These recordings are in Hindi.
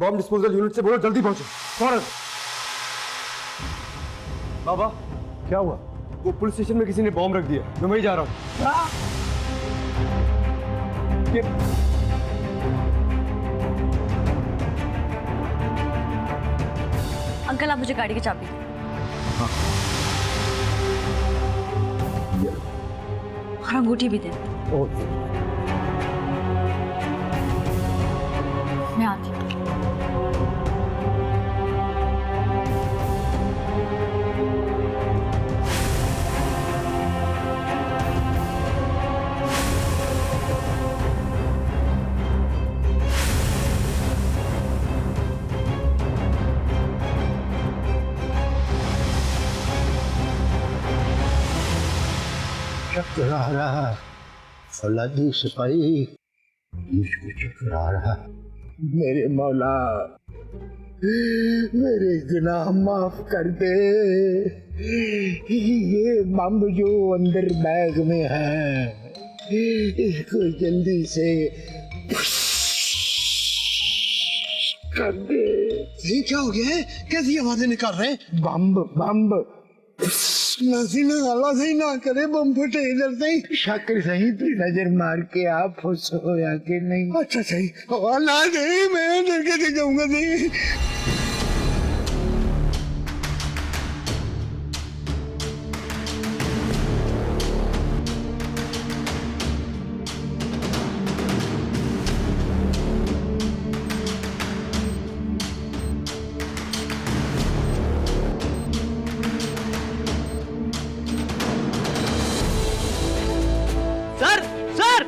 बॉम्ब डिस्पोजल यूनिट से बोलो जल्दी पहुंचो फौरन। बाबा क्या हुआ? वो पुलिस स्टेशन में किसी ने बॉम्ब रख दिया, मैं वहीं जा रहा हूँ। अंकल आप मुझे गाड़ी की चाबी। हाँ। और अंगूठी भी दे। मैं आती हूँ। चक्कर आ रहा है फौलादी सिपाही, मुझको चक्कर आ रहा। मेरे मौला मेरे गुनाह माफ कर दे। ये बम जो अंदर बैग में है इसको जल्दी से कर दे। ये क्या हो गया है? कैसी आवाजें निकाल रहे हैं? बम बम नसीना अल्लाह से ही ना करे बम फटे इधर से ही। शक्र सही तू नजर मार के आप खुश होया कि नहीं? अच्छा सही अल्लाह नहीं, मैं डर के जाऊंगा नहीं। सर सर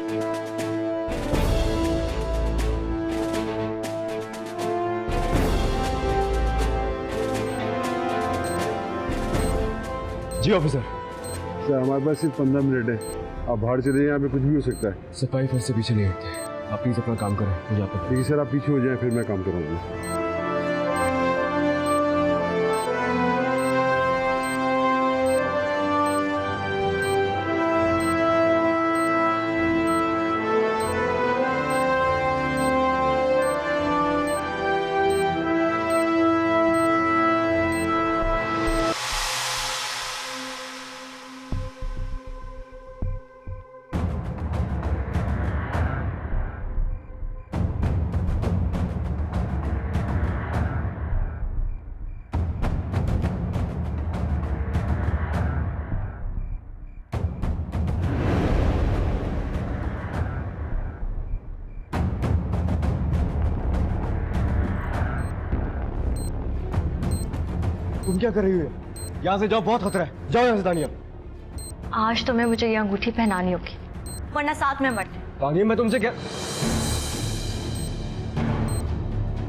जी ऑफिसर। सर हमारे पास सिर्फ 15 मिनट है, आप बाहर चले जाइए, यहाँ पे कुछ भी हो सकता है। सिपाही फिर से पीछे नहीं हटते, आप प्लीज अपना काम करें, मुझे आता ठीक है सर, आप पीछे हो जाएं, फिर मैं काम कराऊंगा। तुम क्या कर रही हो? यहाँ से जाओ, बहुत खतरा है, जाओ यहाँ से दानिया। आज तुम्हें मुझे ये अंगूठी पहनानी होगी, वरना साथ में मरते। दानिया मैं तुमसे क्या,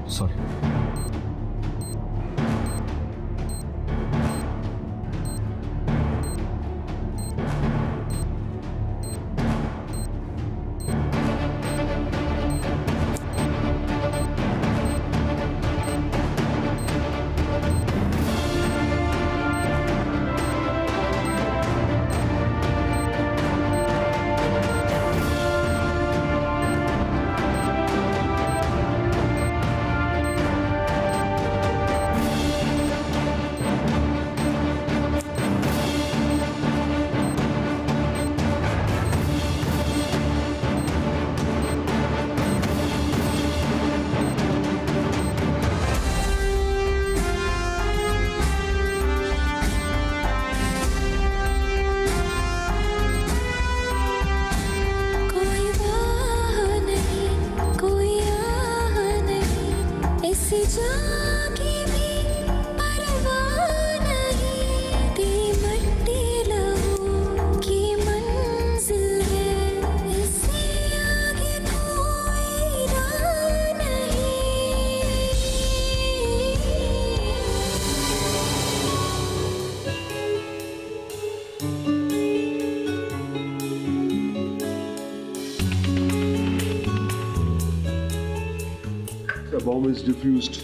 सॉरी। Bomb is diffused.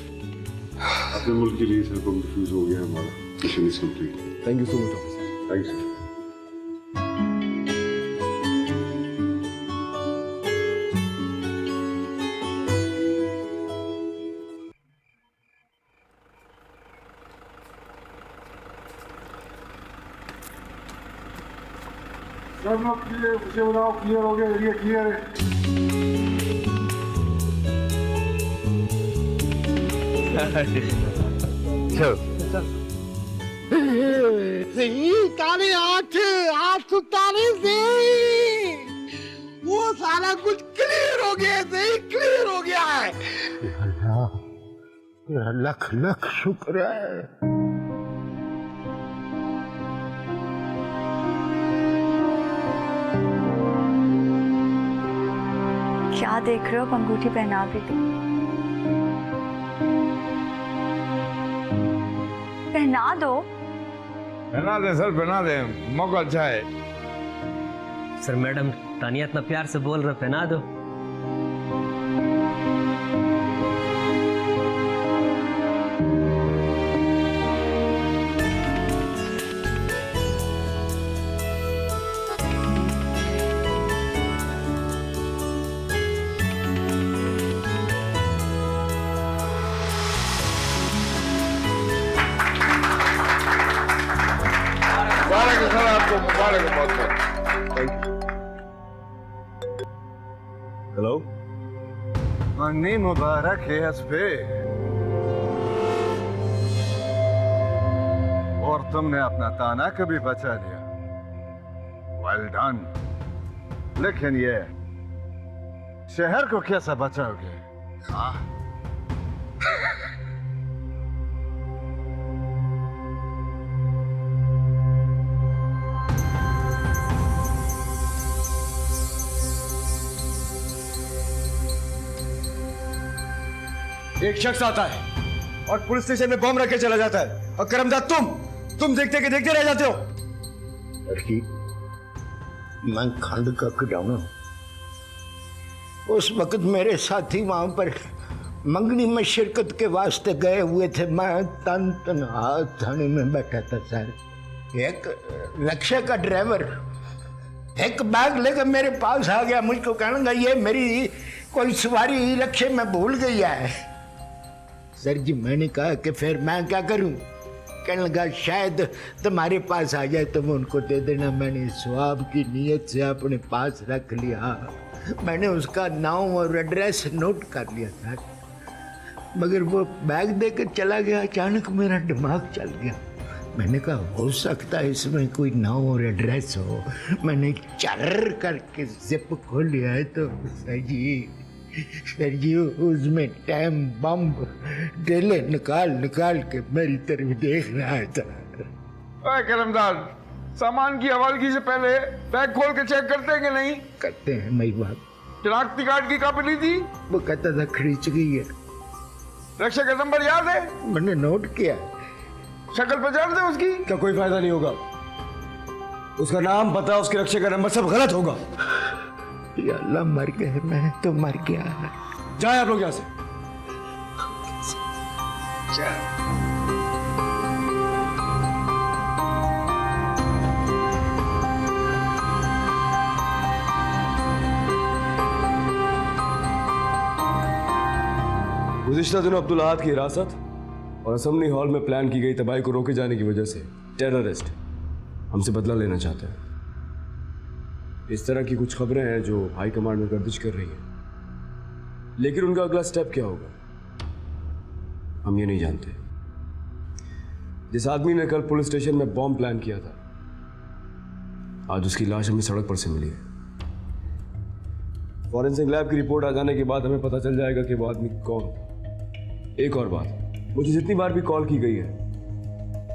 अपने मुल्क के लिए सर बम डिफ्यूज हो गया, हमारा mission is complete. Thank you so much officer. Thank you. सब लोग क्लियर, मुझे बताओ क्लियर हो गया, एरिया क्लियर है? सही तारे आठ तारे से वो सारा कुछ क्लियर हो गया, सही क्लियर हो गया है। अल्लाह लख लख शुक्र है। क्या देख रहे हो? अब अंगूठी पहना भी दी। पहना दो। पहना दे सर, पहना दे, मौका अच्छा है। सर मैडम तानिया इतना प्यार से बोल रहे, पहना दो। मुबारक है सर, आपको मुबारक है बहुत बहुत। Thank you. हेलो, मन्नी मुबारक है हस्बे। और तुमने अपना ताना कभी बचा लिया। Well done. लेकिन ये शहर को कैसे बचाओगे? हाँ? एक शख्स आता है और पुलिस स्टेशन में बॉम्ब रख के चला जाता है, और करमदाद तुम देखते के देखते रह जाते हो। लड़की, मैं खंड का खिलौना। उस वक्त मेरे साथी वहां पर मंगनी में शिरकत के वास्ते गए हुए थे। मैं तनहा थाने में बैठा था सर। एक रिक्शा का ड्राइवर एक बैग लेकर मेरे पास आ गया। मुझको कहने लगा ये मेरी कोई सवारी रिक्शे में भूल गई है। सर जी मैंने कहा कि फिर मैं क्या करूं? कहने लगा शायद तुम्हारे पास आ जाए तो मैं उनको दे देना। मैंने स्वाब की नीयत से अपने पास रख लिया। मैंने उसका नाम और एड्रेस नोट कर लिया था, मगर वो बैग देकर चला गया। अचानक मेरा दिमाग चल गया। मैंने कहा हो सकता है इसमें कोई नाम और एड्रेस हो। मैंने चर्र करके जिप खोल लिया है तो सर जी उसमें टाइम बम डेले निकाल के मेरी तरफ देख रहा था। ओए करमदाद, सामान की हवालगी से पहले बैग खोल के चेक करते हैं कि नहीं? करते हैं मेरी बात। शनाख्ती कार्ड की कॉपी ली थी? वो कहता था खरीच गई है। रक्षा का नंबर याद है? मैंने नोट किया। शक्ल पहचान दे उसकी? क्या कोई फायदा नहीं होगा। उसका नाम पता, उसके रक्षा का नंबर सब गलत होगा। या अल्लाह मर गए, मैं तो मर गया। जाए आप लोग यहाँ से। गुज़िश्ता दिनों अब्दुल अहाद की हिरासत और असेंबली हॉल में प्लान की गई तबाही को रोके जाने की वजह से टेररिस्ट हमसे बदला लेना चाहते हैं। इस तरह की कुछ खबरें हैं जो हाई कमांड में गर्दिश कर रही हैं, लेकिन उनका अगला स्टेप क्या होगा हम ये नहीं जानते। जिस आदमी ने कल पुलिस स्टेशन में बॉम्ब प्लान किया था, आज उसकी लाश हमें सड़क पर से मिली है। फॉरेंसिक लैब की रिपोर्ट आ जाने के बाद हमें पता चल जाएगा कि वो आदमी कौन। एक और बात, मुझे जितनी बार भी कॉल की गई है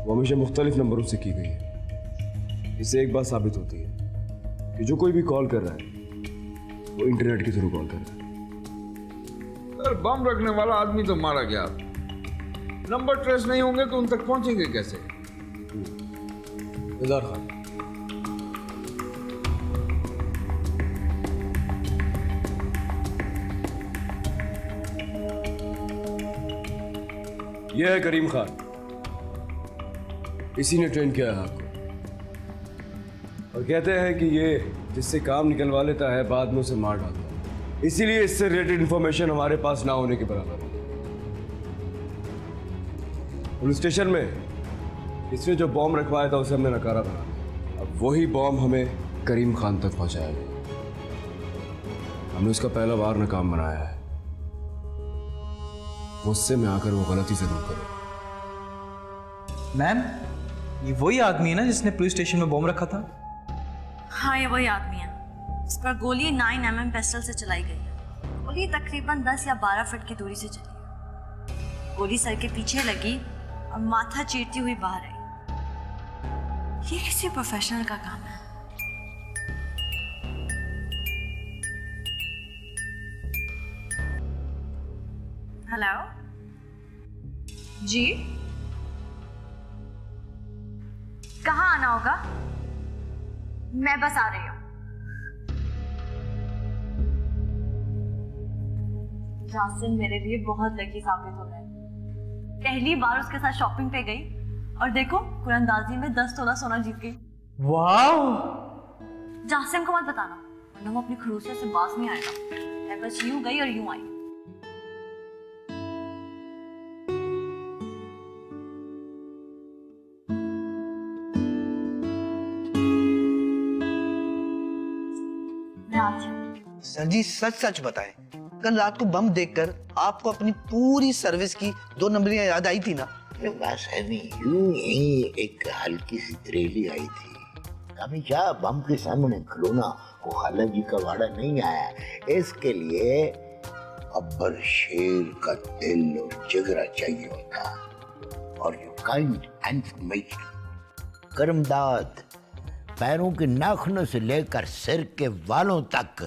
वो हमेशा मुख्तलिफ नंबरों से की गई है। इससे एक बात साबित होती है कि जो कोई भी कॉल कर रहा है वो इंटरनेट के थ्रू कॉल कर रहा है। सर बम रखने वाला आदमी तो मारा गया, नंबर ट्रेस नहीं होंगे तो उन तक पहुंचेंगे कैसे? निज़ार खान, यह है करीम खान, इसी ने ट्रेन किया है आपको। और कहते हैं कि ये जिससे काम निकलवा लेता है बाद में उसे मार डालता है, इसीलिए इससे रिलेटेड इंफॉर्मेशन हमारे पास ना होने के बराबर है। पुलिस स्टेशन में इसने जो बॉम्ब रखवाया था उसे हमने नकारा बना। अब वही बॉम्ब हमें करीम खान तक पहुंचाया भी। हमने उसका पहला वार नाकाम बनाया है। गुस्से में आकर वो गलती जरूर करे। मैम, ये वही आदमी है ना जिसने पुलिस स्टेशन में बॉम्ब रखा था? हाँ, ये वही आदमी है। इस पर गोली 9mm पिस्टल से चलाई गई है। गोली तकरीबन 10 या 12 फीट की दूरी से चली है। गोली सर के पीछे लगी और माथा चीरती हुई बाहर आई। ये किसी प्रोफेशनल का काम है। हेलो जी, कहाँ आना होगा? मैं बस आ रही हूँ। जासिम मेरे लिए बहुत लकी साबित हो रहा है। पहली बार उसके साथ शॉपिंग पे गई और देखो कुरंदाजी में 10 तोला सोना जीत गई। वाह! जासिम को मत बताना वरना वो अपनी खड़ूसियत से बाज नहीं आएगा। मैं बस यूं गई और यूं आई। मैं आती हूँ। सर जी सच सच बताएं, कल रात को बम देखकर आपको अपनी पूरी सर्विस की 2 नंबरियां याद आई थी ना? बस अभी यूं ही एक हल्की सी त्रेली आई थी। हमेशा बम के सामने खलोना वो खाला जी का वाड़ा नहीं आया। इसके लिए अब्बर शेर का दिल और जिगरा चाहिए होता। और यू काइंड इन्फॉर्मेशन करमदाद पैरों के नाखूनों से लेकर सिर के वालों तक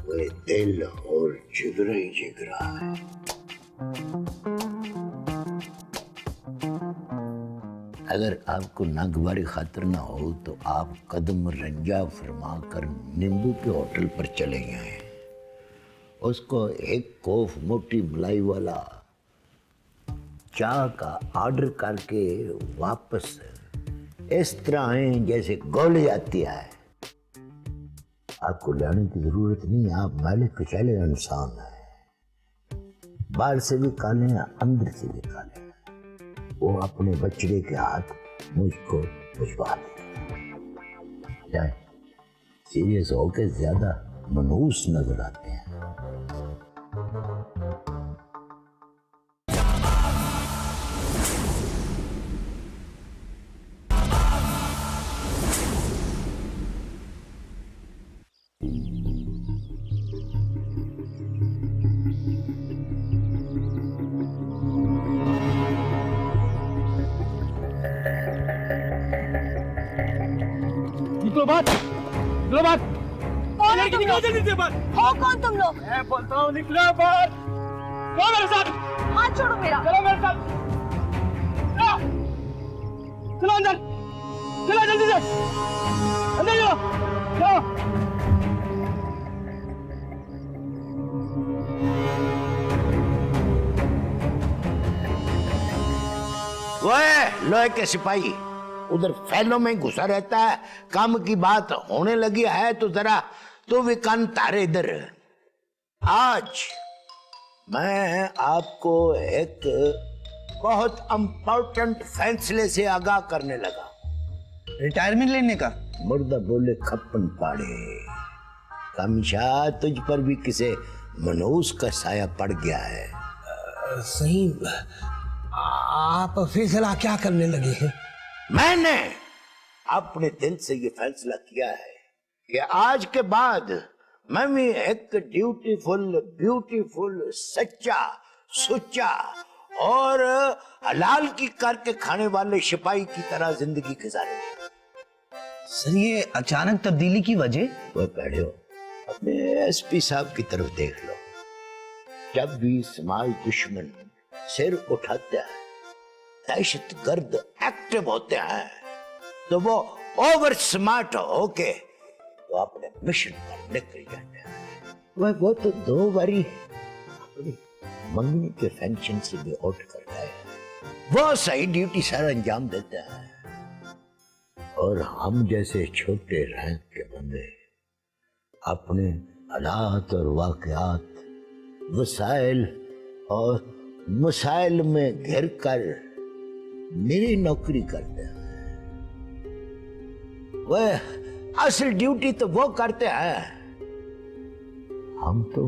वे दिल और जिगरा ही जिगरा है। अगर आपको नागवारी खातिर ना हो तो आप कदम रंजा फरमा कर नींबू के होटल पर चले गए। उसको एक कोफ मोटी मलाई वाला चाय का ऑर्डर करके वापस इस तरह आए जैसे गोली आती है। आपको लाने की जरूरत नहीं, आप मैले कुचैले इंसान हैं। बाहर से भी काले हैं, अंदर से भी काले हैं। वो अपने बछड़े के हाथ मुझको भिजवा दे। सीरियस होकर ज्यादा मनहूस नजर आते हैं। कौन है तुम लोग? हो कौन तुम लोग? मैं बोलता हूँ निकलो बाहर। चलो मेरे साथ। हाथ छोड़ो मेरा। चलो मेरे साथ। चलो अंदर। चलो जल्दी से। अंदर चलो। चलो। ओए लोहे के सिपाही उधर फैलों में घुसा रहता है। काम की बात होने लगी है तो जरा तो भी कान तारे इधर। आज मैं आपको एक बहुत इम्पोर्टेंट फैसले से आगाह करने लगा। रिटायरमेंट लेने का? मुर्दा बोले खप्पन पाड़े। कमिशा तुझ पर भी किसी मनहूस का साया पड़ गया है। सही, आप फैसला क्या करने लगे हैं? मैंने अपने दिल से ये फैसला किया है कि आज के बाद मैं भी एक ब्यूटीफुल सच्चा सुच्चा और हलाल की करके खाने वाले सिपाही की तरह जिंदगी गुजारूंगा। सर ये अचानक तब्दीली की वजह? वो पढ़ो, अपने एसपी साहब की तरफ देख लो। जब भी समाज दुश्मन सिर उठाते हैं, दहशतगर्द एक्टिव होते हैं, तो वो ओवर स्मार्ट होके तो अपने मिशन पर निकल जाते हैं। वो तो 2 बारी अपनी मंगनी के फंक्शन से भी आउट करता है। वो सही ड्यूटी सारा अंजाम देता है और हम जैसे छोटे रैंक के बंदे अपने हालात और वाकयात वसाइल और मसाइल में घिर कर मेरी नौकरी करते हैं। वह असल ड्यूटी तो वो करते हैं, हम तो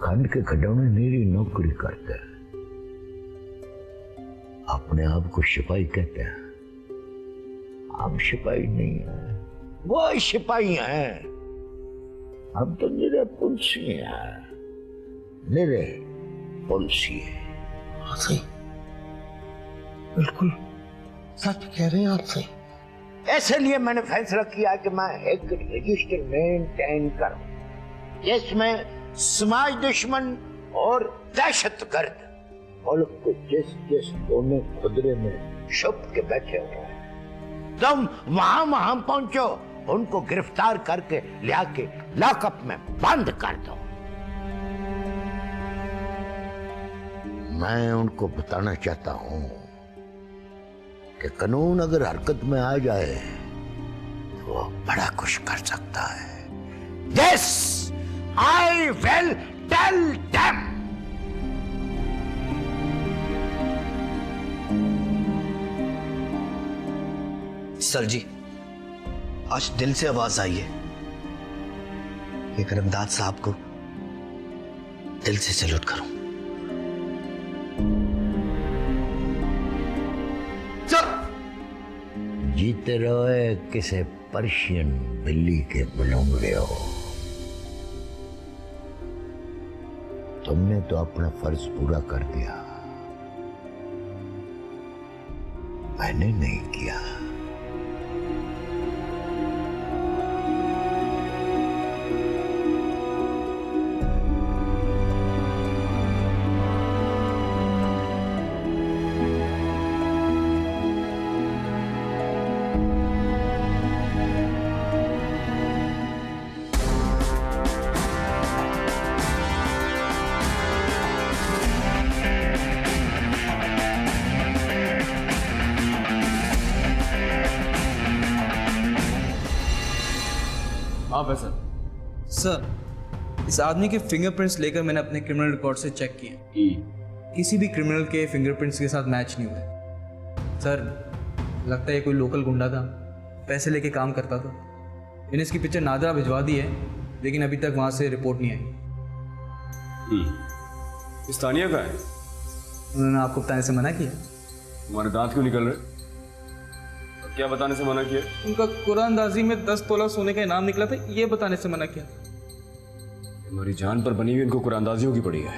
खंड के खिडौने मेरी नौकरी करते हैं। अपने आप को सिपाही कहते हैं, हम सिपाही नहीं है, वो सिपाही हैं। हम तो निरे पुलसी हैं, निरे पुलसी है। सही, बिल्कुल सच कह रहे हैं आप। सही, इसलिए मैंने फैसला किया कि मैं एक रजिस्टर मेंटेन करूं जिसमें समाज दुश्मन और दहशतगर्द मुल्क को जिस जिस कोने खुदरे में छुप के बैठे हुए हैं, तुम वहां पहुंचो, उनको गिरफ्तार करके लिया के लॉकअप में बंद कर दो। मैं उनको बताना चाहता हूं कि कानून अगर हरकत में आ जाए तो वो बड़ा कुछ कर सकता है। This I will tell them. Sir ji, आज दिल से आवाज आई है कि करमदाद साहब को दिल से सैल्यूट करूं। जीते रहे किसे पर्शियन बिल्ली के बुलंगड़े हो। तुमने तो अपना फर्ज पूरा कर दिया, मैंने नहीं किया। हाँ वैसा सर, इस आदमी के फिंगरप्रिंट्स लेकर मैंने अपने क्रिमिनल रिकॉर्ड से चेक किए, किसी भी क्रिमिनल के फिंगरप्रिंट्स के साथ मैच नहीं हुए। सर, लगता है कोई लोकल गुंडा था, पैसे लेके काम करता था। मैंने इसकी पिक्चर नादरा भिजवा दी है, लेकिन अभी तक वहाँ से रिपोर्ट नहीं आई। स्थानीय का है? उन्होंने आपको बताने से मना किया। तुम्हारे दांत क्यों निकल रहे? क्या बताने से मना किया? उनका कुरानदाजी में 10 तोला सोने का इनाम निकला था, ये बताने से मना किया। हमारी जान पर बनी हुई इनको कुरानदाजियों की पड़ी है।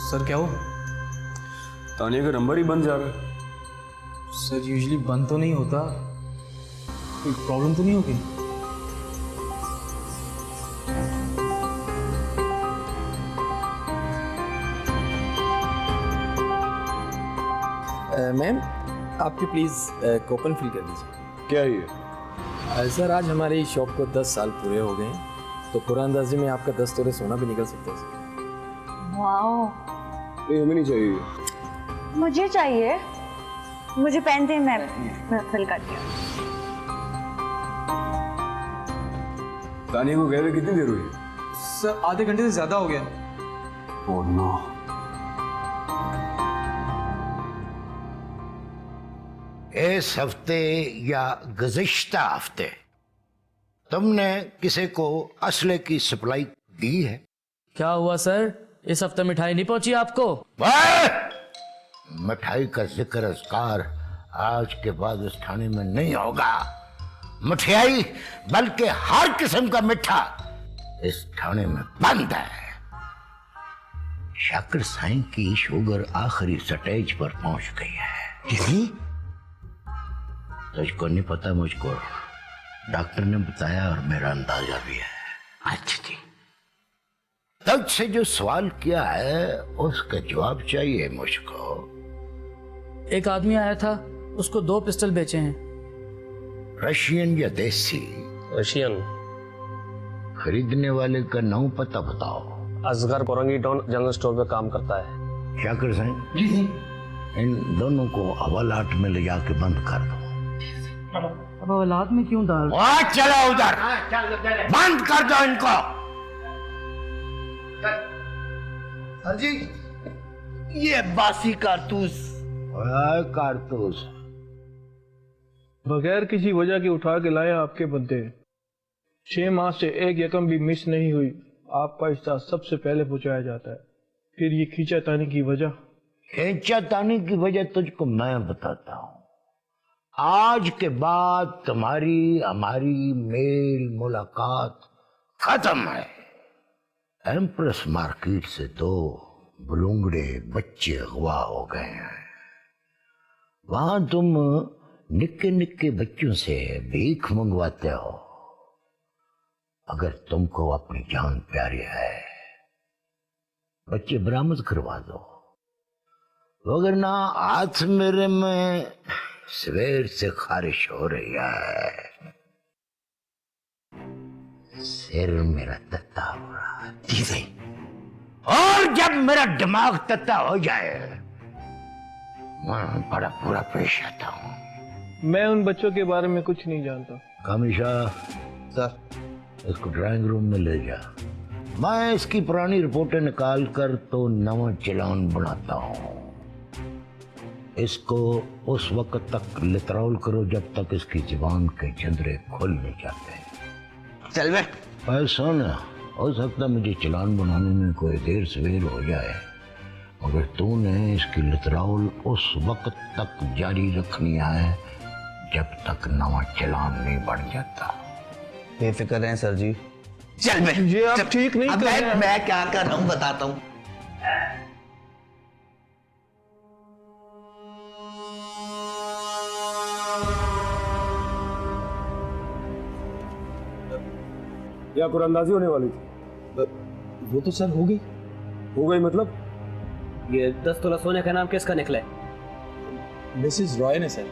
सर क्या हुआ? तानिया का नंबर ही बंद जा रहा है। सर यूजुअली बंद तो नहीं होता, कोई प्रॉब्लम तो नहीं होगी? मैम, आपके प्लीज़ कूपन फिल कर दीजिए। क्या ये? सर, आज हमारी शॉप को 10 साल पूरे हो गए हैं, तो कुरानदाजी में आपका 10 तोले सोना भी निकल सकता है सर। वाओ, नहीं हमें नहीं चाहिए। मुझे चाहिए, मुझे पेन दे, मैं फिल करती हूँ। तानिया को गए हुए कितनी देर हुई? सर आधे घंटे से ज़्यादा हो गया। Oh no. इस हफ्ते या गुज़िश्ता हफ्ते तुमने किसी को असले की सप्लाई दी है? क्या हुआ सर, इस हफ्ते मिठाई नहीं पहुंची आपको? मिठाई का जिक्र अज़कार आज के बाद इस थाने में नहीं होगा। मिठाई बल्कि हर किस्म का मिठा इस थाने में बंद है। शाकिर साईं की शुगर आखिरी स्टेज पर पहुंच गई है। तुझको नहीं पता, मुझको डॉक्टर ने बताया और मेरा अंदाजा भी है। अच्छा जी, तुझसे जो सवाल किया है उसका जवाब चाहिए मुझको। एक आदमी आया था, उसको 2 पिस्टल बेचे हैं। रशियन या देसी? रशियन। खरीदने वाले का नाम पता बताओ। Asgar Korangi town general store पे काम करता है। शाकिर साईं जी, इन दोनों को हवालात में ले जाके बंद कर दो। अब औलाद में क्यों डाल? चलो उधर, बंद कर दो इनको। हाजी ये बासी कारतूस। कारतूस बगैर किसी वजह के उठा के लाए आपके बंदे। 6 माह से एक यकम भी मिस नहीं हुई। आपका हिस्सा सबसे पहले पहुंचाया जाता है। फिर ये खींचातानी की वजह? खींचातानी की वजह तुझको मैं बताता हूँ। आज के बाद तुम्हारी हमारी मेल मुलाकात खत्म है। एम्प्रेस मार्केट से तो बुलुंगड़े बच्चे अगवा हो गए हैं। वहां तुम निक्के निक्के बच्चों से भीख मंगवाते हो। अगर तुमको अपनी जान प्यारी है, बच्चे बरामद करवा दो, वगरना हाथ मेरे में सवेर से खारिश हो रही है। सिर मेरा तत्ता हो रहा है दीदी, और जब मेरा दिमाग तत्ता हो जाए मैं बड़ा पूरा पेश आता हूँ। मैं उन बच्चों के बारे में कुछ नहीं जानता। कामिशा सर, इसको ड्राइंग रूम में ले जा। मैं इसकी पुरानी रिपोर्टें निकाल कर तो नवा चालान बनाता हूँ। इसको उस वक्त तक लितरौल करो जब तक इसकी जुबान के जंदरे खुल नहीं जाते। चल बे। भाई सुन, हो सकता मुझे चालान बनाने में कोई देर सवेर हो जाए, मगर तूने इसकी लितरौल उस वक्त तक जारी रखनी है जब तक नवा चालान नहीं बन जाता। बेफिक्र रहें सर जी। चल बे। ये आप ठीक नहीं कर रहे हैं। मैं क्या कर रहा हूँ बताता हूँ। या कुरानंदाजी होने वाली थी? वो तो सर हो गई मतलब? ये 10 तोला सोने का नाम किसका निकला है? मिसेस रॉय ने सर।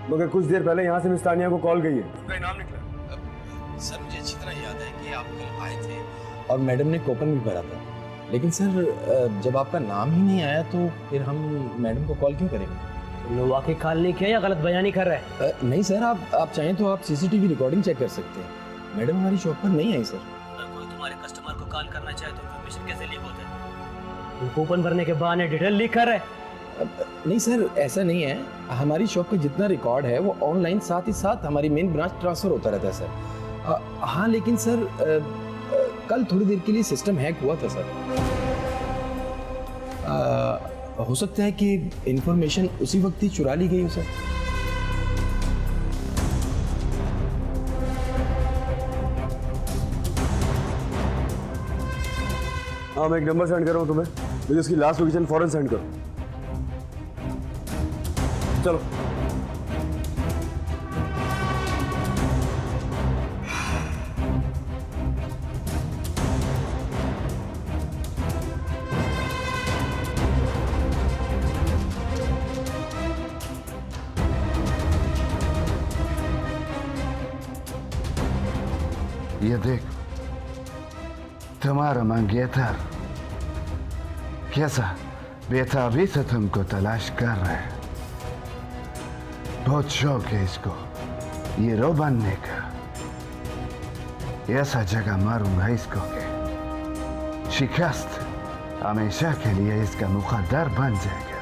मगर कुछ देर पहले यहाँ से मिस तानिया को कॉल गई है, उसका नाम निकला। सर मुझे अच्छी तरह याद है कि आप कल आए थे और मैडम ने कूपन भी भरा था, लेकिन सर जब आपका नाम ही नहीं आया तो फिर हम मैडम को कॉल क्यों करेंगे? तुमने वाकई कॉल नहीं किया या गलत बयानी कर रहा है? नहीं सर, आप चाहें तो आप सीसीटीवी रिकॉर्डिंग चेक कर सकते हैं। मैडम हमारी शॉप पर नहीं आई सर। अगर कोई तुम्हारे कस्टमर को कॉल करना चाहे तो इन्फॉर्मेशन कैसे लीक होता है? तुम कूपन भरने के बहाने डिटेल लीक कर रहे हैं। नहीं सर, ऐसा नहीं है। हमारी शॉप का जितना रिकॉर्ड है वो ऑनलाइन साथ ही साथ हमारी मेन ब्रांच ट्रांसफर होता रहता है सर। हाँ लेकिन सर कल थोड़ी देर के लिए सिस्टम हैक हुआ था सर। हो सकता है कि इंफॉर्मेशन उसी वक्त ही चुरा ली गई हो सर। हाँ, मैं एक नंबर सेंड कर रहा हूँ तुम्हें, मुझे उसकी लास्ट लोकेशन फौरन सेंड करो। चलो। ये देख, तुम्हारा मंगेतर कैसा बेताबी से तुमको तलाश कर रहे हैं। बहुत शौक है इसको हीरो बनने का। ऐसा जगह मारूंगा इसको कि शिकस्त हमेशा के लिए इसका मुकद्दर बन जाएगा।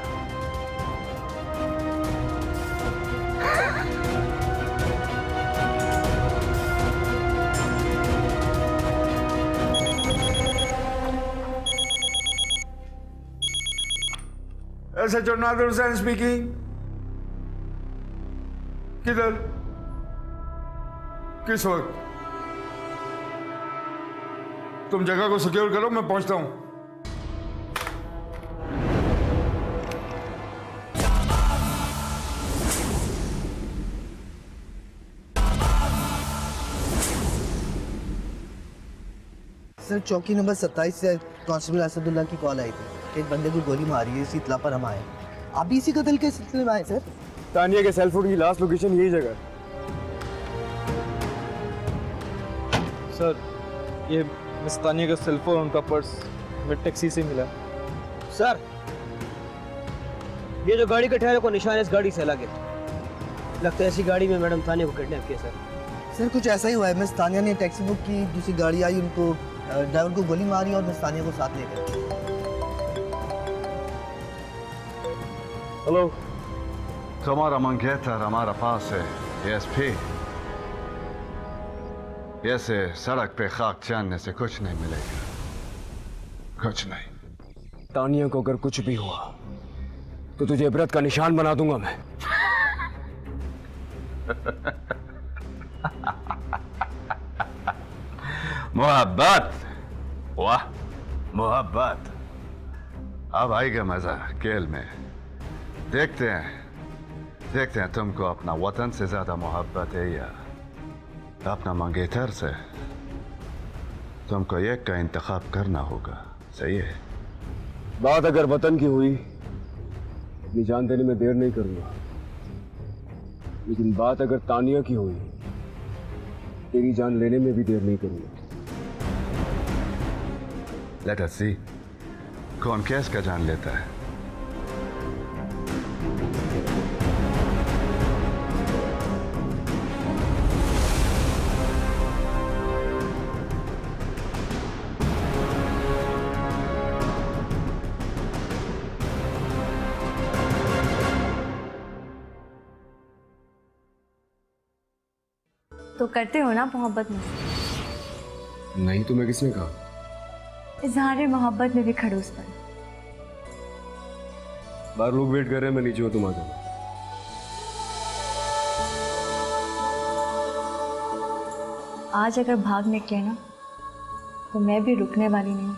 SHO Nadir Hussain speaking. किधर, किस वक्त? तुम जगह को सिक्योर करो, मैं पहुंचता हूं। सर चौकी नंबर 27 से कांस्टेबल असदुल्ला की कॉल आई थी। एक बंदे को गोली मारी है, इसी इत्तला पर हम आए। आप भी इसी कत्ल के सिलसिले में आए सर? तानिया के सेल फोन की लास्ट लोकेशन यही जगह है। सर ये मिस तानिया का सेल फोन, उनका पर्स मैं टैक्सी से मिला। सर ये जो गाड़ी के टायरों को निशान इस गाड़ी से अलग है। लगता है ऐसी गाड़ी में मैडम तानिया को किडनैप किया सर। सर कुछ ऐसा ही हुआ है। मिस तानिया ने टैक्सी बुक की, दूसरी गाड़ी आई, उनको ड्राइवर को गोली मारी और मैं सानिया को साथ लेकर। हेलो, तुम्हारा मंगेतर हमारा पास है एसपी। ऐसे सड़क पे खाक छानने से कुछ नहीं मिलेगा, कुछ नहीं। तानिया को अगर कुछ भी हुआ तो तुझे इबरत का निशान बना दूंगा मैं। मोहब्बत, वाह मोहब्बत। अब आएगा मजा खेल में। देखते हैं तुमको अपना वतन से ज्यादा मोहब्बत है या अपना मंगेतर से। तुमको एक का इंतखाब करना होगा, सही है? बात अगर वतन की हुई, अपनी जान देने में देर नहीं करूंगा, लेकिन बात अगर तानिया की हुई, तेरी जान लेने में भी देर नहीं करूंगा। लेट अस सी कौन केस का जान लेता है। तो करते हो ना मोहब्बत में? नहीं, तुम्हें किसने कहा? इजहार मोहब्बत में भी खड़ूस बन। बाहर लोग वेट कर रहे हैं, मैं नीचे हूं, तुम आ जाओ। आज अगर भाग निकले ना तो मैं भी रुकने वाली नहीं हूँ।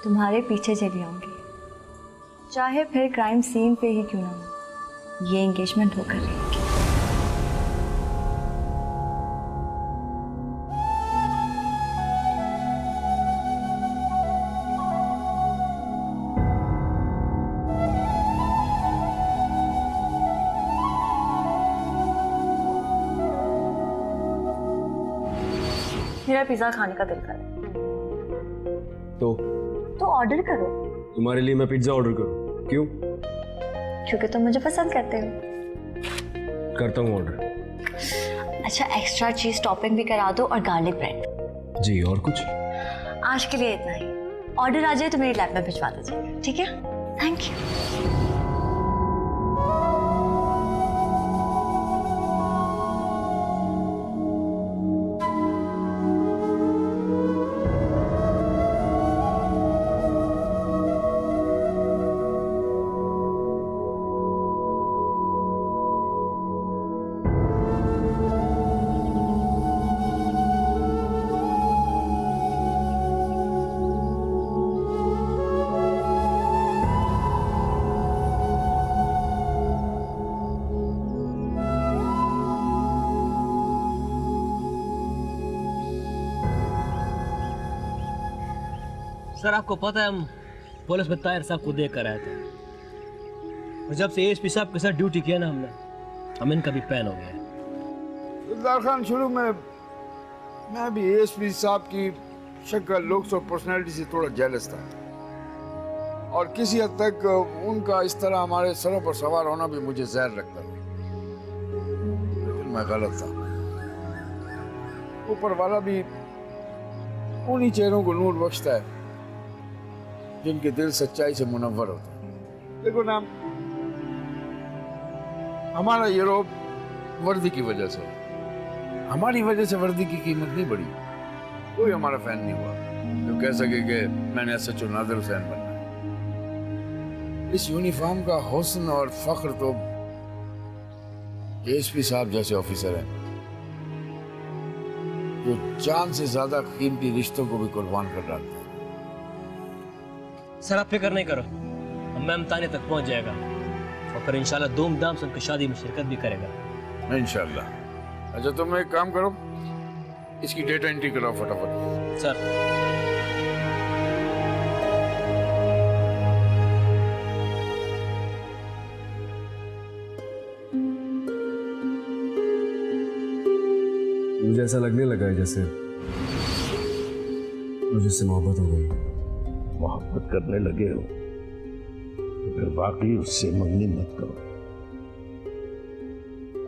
तुम्हारे पीछे चली आऊंगी, चाहे फिर क्राइम सीन पे ही क्यों ना हो। ये एंगेजमेंट होकर रहेगी। मेरा पिज्जा खाने का दिल करे तो ऑर्डर करो। तुम्हारे लिए मैं पिज्जा ऑर्डर करूं? क्यों? क्योंकि तुम मुझे पसंद करते हो। करता हूं ऑर्डर। अच्छा, एक्स्ट्रा चीज टॉपिंग भी करा दो और गार्लिक ब्रेड। जी, और कुछ? आज के लिए इतना ही। ऑर्डर आ जाए तो मेरी लैब में भिजवा दीजिए, ठीक है? Thank you. सर, आपको पता है हम पुलिस में ताहिर साहब को देख कर आए थे, और जब से एएसपी साहब के साथ ड्यूटी किया ना हमने, हम इनका भी फैन हो गया है। इरफान खान, शुरू में मैं भी एएसपी साहब की शक्ल, लुक्स और पर्सनैलिटी से थोड़ा जेलस था, और किसी हद तक उनका इस तरह हमारे सरों पर सवार होना भी मुझे जहर लगता था, लेकिन मैं गलत था। ऊपर वाला भी उन्हीं चेहरों को नूर बख्शता है जिनके दिल सच्चाई से मुनव्वर होते हैं। देखो ना, हमारा ये रोब वर्दी की वजह से, हमारी वजह से वर्दी की कीमत नहीं बढ़ी। कोई हमारा फैन नहीं हुआ जो कह सके कि मैंने एसएचओ नादिर हुसैन बनना है। इस यूनिफॉर्म का हुस्न और फख्र तो एएसपी साहब जैसे ऑफिसर हैं जो जान से ज्यादा कीमती रिश्तों को भी कुर्बान कर डालते हैं। सर, आप फिक्र नहीं करो, मैम ताने तक पहुंच जाएगा और फिर इंशाल्लाह धूमधाम से उनकी शादी में शिरकत भी करेगा। इंशाल्लाह। अच्छा, तुम एक काम करो, इसकी डेटा एंट्री कराओ फटाफट। सर, मुझे ऐसा लगने लगा है जैसे मुझे उससे मोहब्बत हो गई। मोहब्बत करने लगे हो तो फिर वाकई उससे मंगनी मत करो।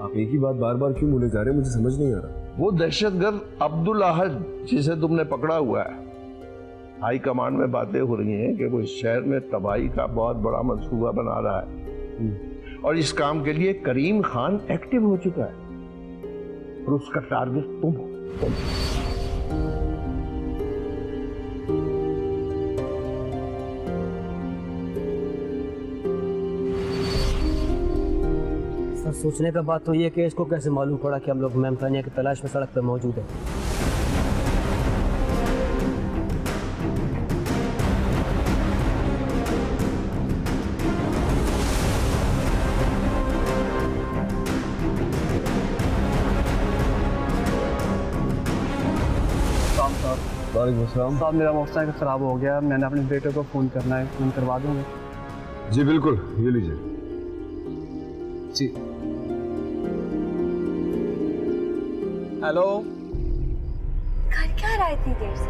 आप एक ही बात बार बार क्यों बोले जा रहे हैं, मुझे समझ नहीं आ रहा। वो दहशतगर्द अब्दुल अहद जिसे तुमने पकड़ा हुआ है, हाई कमांड में बातें हो रही हैं कि वो इस शहर में तबाही का बहुत बड़ा मंसूबा बना रहा है और इस काम के लिए करीम खान एक्टिव हो चुका है और उसका टारगेट तुम हो। सर सोचने का बात तो ये कि इसको कैसे मालूम पड़ा कि हम लोग मैम तानिया की तलाश में सड़क पर मौजूद हैं। साहब मेरा मोटरसाइकिल खराब हो गया, मैंने अपने बेटे को फ़ोन करना है, फ़ोन करवा दूँगा? जी बिल्कुल, ये लीजिए। जी। हेलो, घर क्या रहा है इतनी देर से?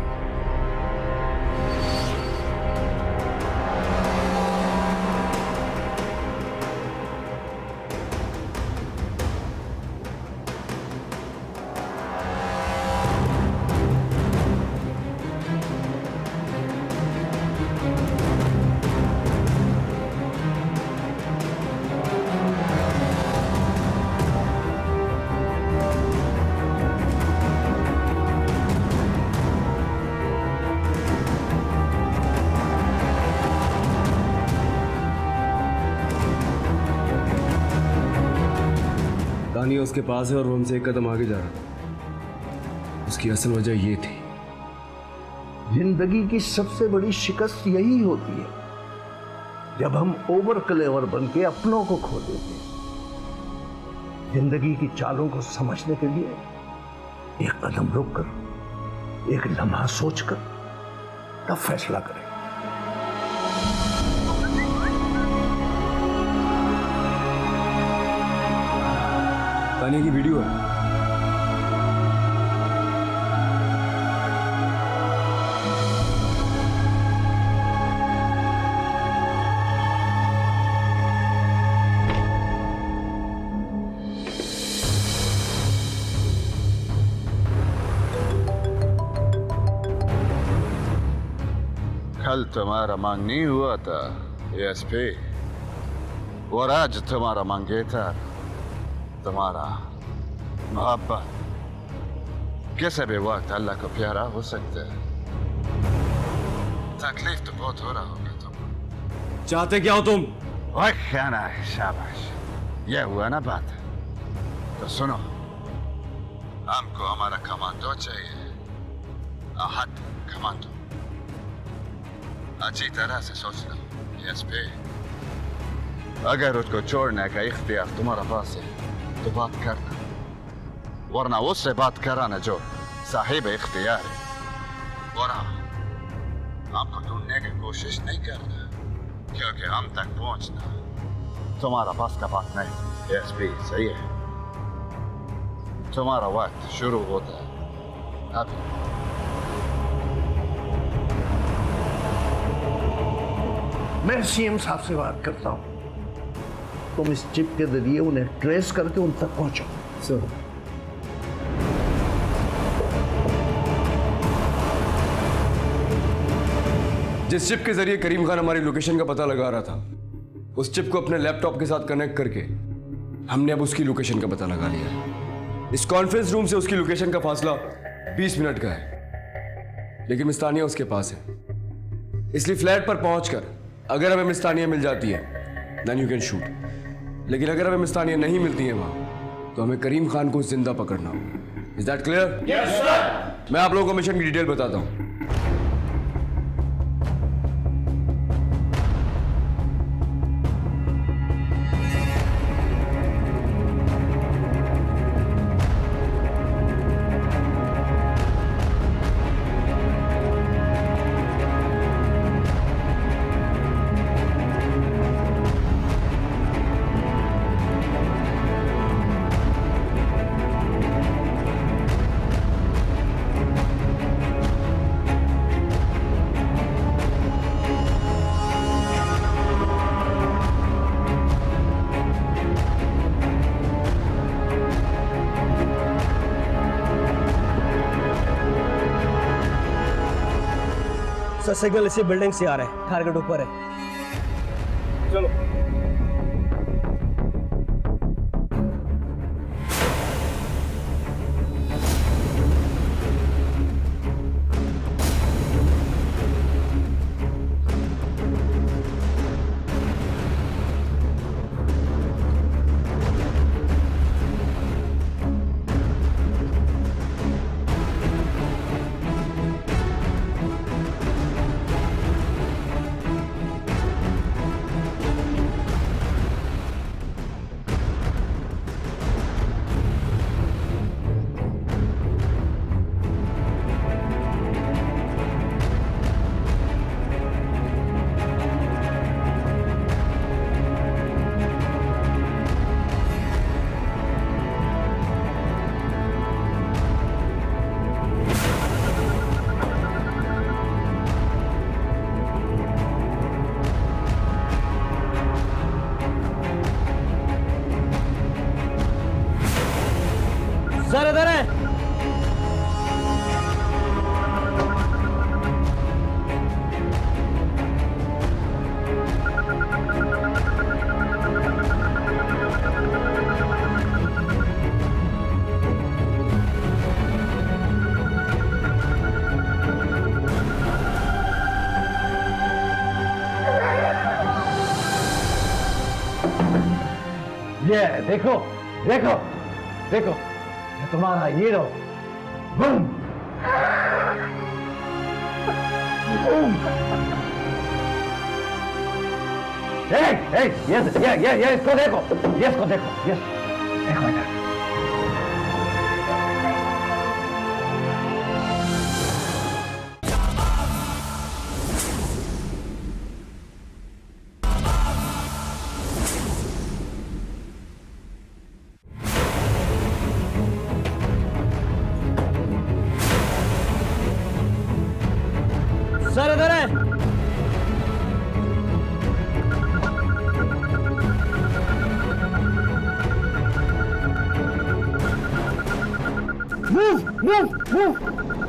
तानिया उसके पास है और वो हमसे एक कदम आगे जा रहा था। उसकी असल वजह ये थी, जिंदगी की सबसे बड़ी शिकस्त यही होती है जब हम ओवर क्लेवर बन के अपनों को खो देते हैं। जिंदगी की चालों को समझने के लिए एक कदम रुक कर, एक लम्हा सोचकर तब फैसला करें। तानिया की वीडियो है। कल तुम्हारा मांग नहीं हुआ था एएसपी, और आज तुम्हारा मंगेतर, तुम्हारा मोहब्बत किसी भी वक्त अल्लाह को प्यारा हो सकता है। तकलीफ तो बहुत हो रहा होगा तुम। चाहते क्या हो तुम? ओए खाना है, शाबाश, ये हुआ ना बात। तो सुनो, हमको हमारा कमांडो चाहिए, अहद कमांडो। अच्छी तरह से सोच लो एएसपी, अगर उसको छोड़ने का इख्तियार तुम्हारा पास है तो बात करना, वरना उससे बात कराना जो साहिब इख्तियार है। और हमको ढूंढने की कोशिश नहीं करना, क्योंकि हम तक पहुंचना तुम्हारा पास का बात नहीं। एएसपी सही है, तुम्हारा वक्त शुरू होता है अभी। मैं सीएम साहब से बात करता हूं, तुम इस चिप के जरिए उन्हें ट्रेस करके उन तक पहुंचो। सर, जिस चिप के जरिए करीम खान हमारी लोकेशन का पता लगा रहा था, उस चिप को अपने लैपटॉप के साथ कनेक्ट करके हमने अब उसकी लोकेशन का पता लगा लिया। इस कॉन्फ्रेंस रूम से उसकी लोकेशन का फासला 20 मिनट का है, लेकिन मिस तानिया उसके पास है। इसलिए फ्लैट पर पहुंचकर अगर हमें मिस तानिया मिल जाती है देन यू कैन शूट, लेकिन अगर हमें मिस तानिया नहीं मिलती है वहां तो हमें करीम खान को जिंदा पकड़ना होगा। Is that clear? Yes sir. मैं आप लोगों को मिशन की डिटेल बताता हूं। सर सिग्नल इसी बिल्डिंग से आ रहा है, टारगेट ऊपर है। चलो सर इधर है। ये देखो देखो देखो, ये तुम्हारा हीरो। बूम। ये इसको देखो, ये इसको देखो, ये देखो इधर। सर इधर है। Move move move.